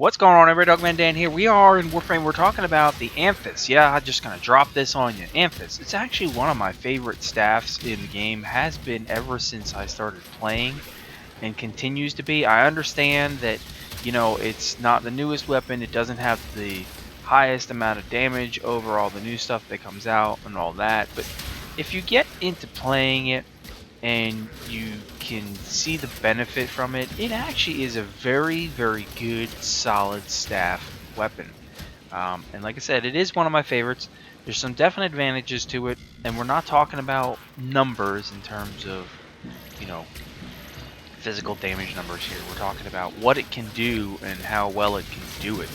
What's going on, everybody? Dogman Dan here. We are in Warframe. We're talking about the Amphis. Yeah, I'm just going to drop this on you. Amphis. It's actually one of my favorite staffs in the game. Has been ever since I started playing and continues to be. I understand that, you know, it's not the newest weapon. It doesn't have the highest amount of damage over all the new stuff that comes out and all that. But if you get into playing it, and you can see the benefit from it, it actually is a very, very good, solid staff weapon. And like I said, it is one of my favorites. There's some definite advantages to it, and we're not talking about numbers in terms of, you know, physical damage numbers here. We're talking about what it can do and how well it can do it.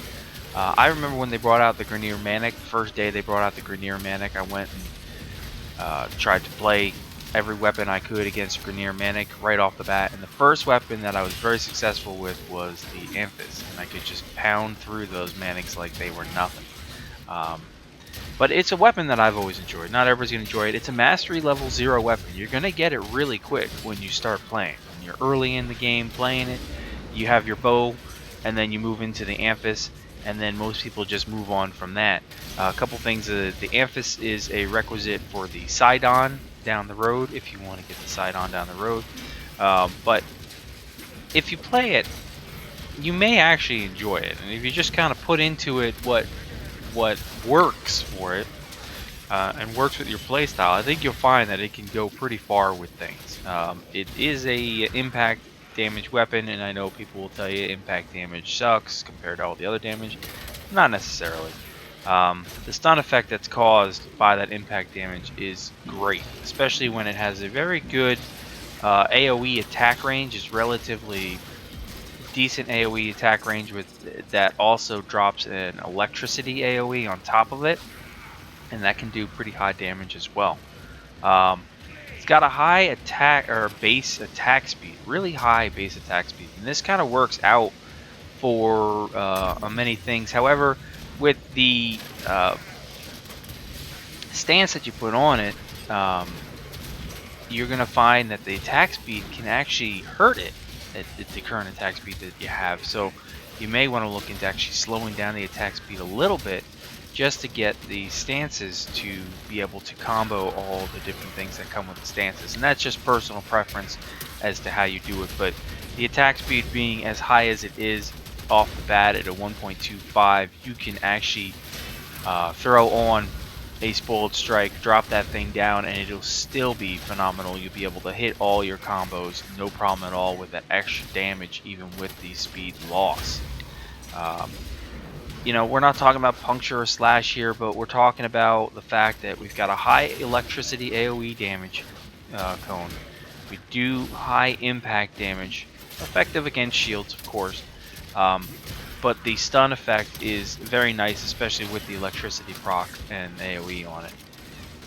I remember when they brought out the Grineer Manic, the first day they brought out the Grineer Manic, I went and tried to play every weapon I could against Grineer Manic right off the bat, and the first weapon that I was very successful with was the Amphis, and I could just pound through those Manics like they were nothing. But it's a weapon that I've always enjoyed. Not everybody's going to enjoy it. It's a mastery level 0 weapon. You're going to get it really quick when you start playing. When you're early in the game playing it, you have your bow, and then you move into the Amphis, and then most people just move on from that. A couple things. The Amphis is a requisite for the Sidon down the road, if you want to get the Sidon down the road. But if you play it, you may actually enjoy it, and if you just kind of put into it what works for it and works with your playstyle, I think you'll find that it can go pretty far with things. It is a impact damage weapon, and I know people will tell you impact damage sucks compared to all the other damage. Not necessarily. The stun effect that's caused by that impact damage is great, especially when it has a very good AoE attack range. It's relatively decent AoE attack range with that also drops an electricity AoE on top of it, and that can do pretty high damage as well. It's got a high attack or base attack speed, really high base attack speed, and this kind of works out for many things. However, with the stance that you put on it, you're going to find that the attack speed can actually hurt it at the current attack speed that you have. So you may want to look into actually slowing down the attack speed a little bit just to get the stances to be able to combo all the different things that come with the stances. And that's just personal preference as to how you do it. But the attack speed being as high as it is off the bat at a 1.25, you can actually throw on a spoiled strike, drop that thing down, and it'll still be phenomenal. You'll be able to hit all your combos, no problem at all, with that extra damage, even with the speed loss. You know, we're not talking about puncture or slash here, but we're talking about the fact that we've got a high electricity AoE damage cone. We do high impact damage, effective against shields, of course. But the stun effect is very nice, especially with the electricity proc and AoE on it.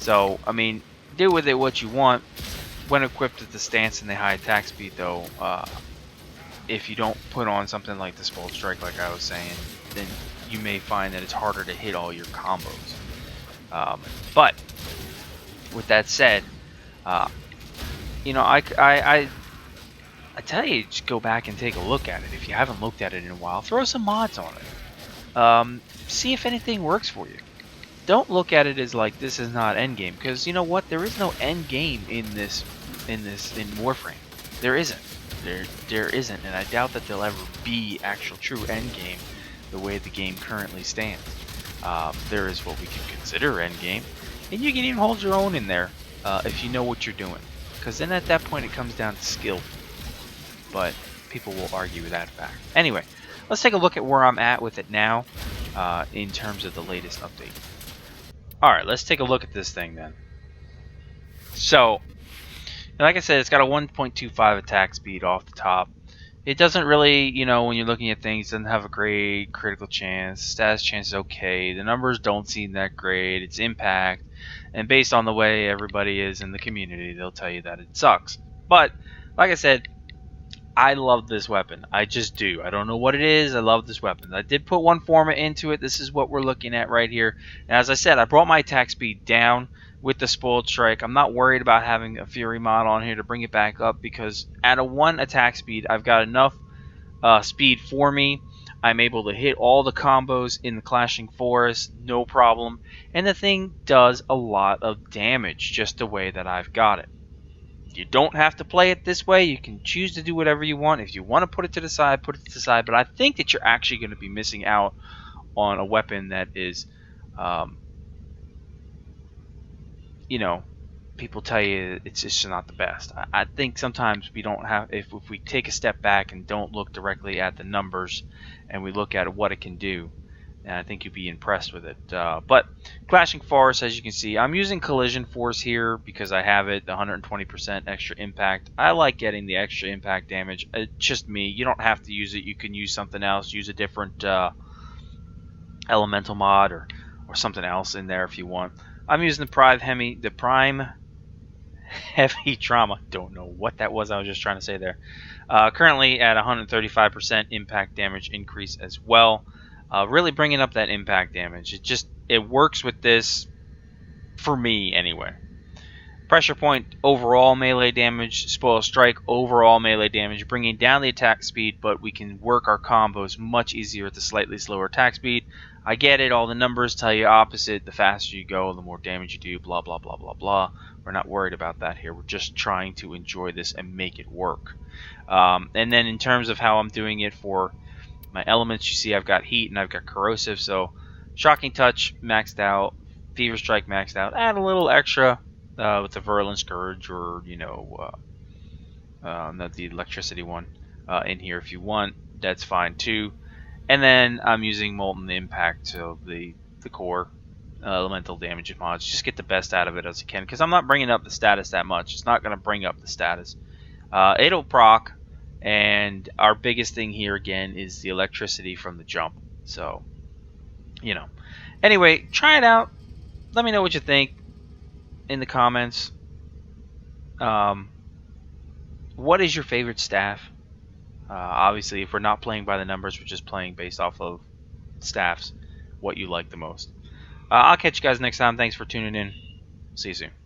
So, I mean, do with it what you want. When equipped with the stance and the high attack speed, though, if you don't put on something like the Spoiled Strike, like I was saying, then you may find that it's harder to hit all your combos. But, with that said, you know, I tell you, just go back and take a look at it. If you haven't looked at it in a while, throw some mods on it. See if anything works for you. Don't look at it as like this is not endgame, because you know what? There is no end game in Warframe. There isn't. There isn't, and I doubt that there'll ever be actual true end game the way the game currently stands. There is what we can consider end game, and you can even hold your own in there if you know what you're doing, because then at that point it comes down to skill. But people will argue with that fact. Anyway, let's take a look at where I'm at with it now in terms of the latest update. Alright, let's take a look at this thing then. So, like I said, it's got a 1.25 attack speed off the top. It doesn't really, you know, when you're looking at things, it doesn't have a great critical chance. Status chance is okay. The numbers don't seem that great. It's impact. And based on the way everybody is in the community, they'll tell you that it sucks. But, like I said, I love this weapon. I just do. I don't know what it is. I love this weapon. I did put one Forma into it. This is what we're looking at right here. And as I said, I brought my attack speed down with the Spoiled Strike. I'm not worried about having a Fury mod on here to bring it back up, because at a 1 attack speed, I've got enough speed for me. I'm able to hit all the combos in the Clashing Forest, no problem, and the thing does a lot of damage just the way that I've got it. You don't have to play it this way. You can choose to do whatever you want. If you want to put it to the side, put it to the side, but I think that you're actually going to be missing out on a weapon that is, you know, people tell you it's just not the best. I think sometimes we don't have, if we take a step back and don't look directly at the numbers and we look at what it can do, and I think you'd be impressed with it. But Clashing Forest, as you can see, I'm using Collision Force here because I have it, 120% extra impact. I like getting the extra impact damage. It's just me. You don't have to use it. You can use something else. Use a different elemental mod or something else in there if you want. I'm using the Prime Heavy Trauma. Don't know what that was. I was just trying to say there. Currently at 135% impact damage increase as well. Really bringing up that impact damage. It works with this for me anyway. Pressure point overall melee damage, Spoil Strike overall melee damage, bringing down the attack speed, but we can work our combos much easier at the slightly slower attack speed. I get it, all the numbers tell you opposite. The faster you go, the more damage you do, blah, blah, blah, blah, blah. We're not worried about that here. We're just trying to enjoy this and make it work. And then in terms of how I'm doing it for my elements, you see I've got Heat and I've got Corrosive, so Shocking Touch maxed out, Fever Strike maxed out, add a little extra with the Virulent Scourge or, the electricity one in here if you want. That's fine too. And then I'm using Molten Impact, so the core elemental damage mods. Just get the best out of it as you can, because I'm not bringing up the status that much. It's not going to bring up the status. It'll proc, and our biggest thing here again is the electricity from the jump. So, Anyway, try it out. Let me know what you think in the comments. What is your favorite staff? Obviously, if we're not playing by the numbers, we're just playing based off of staffs, what you like the most. I'll catch you guys next time. Thanks for tuning in. See you soon.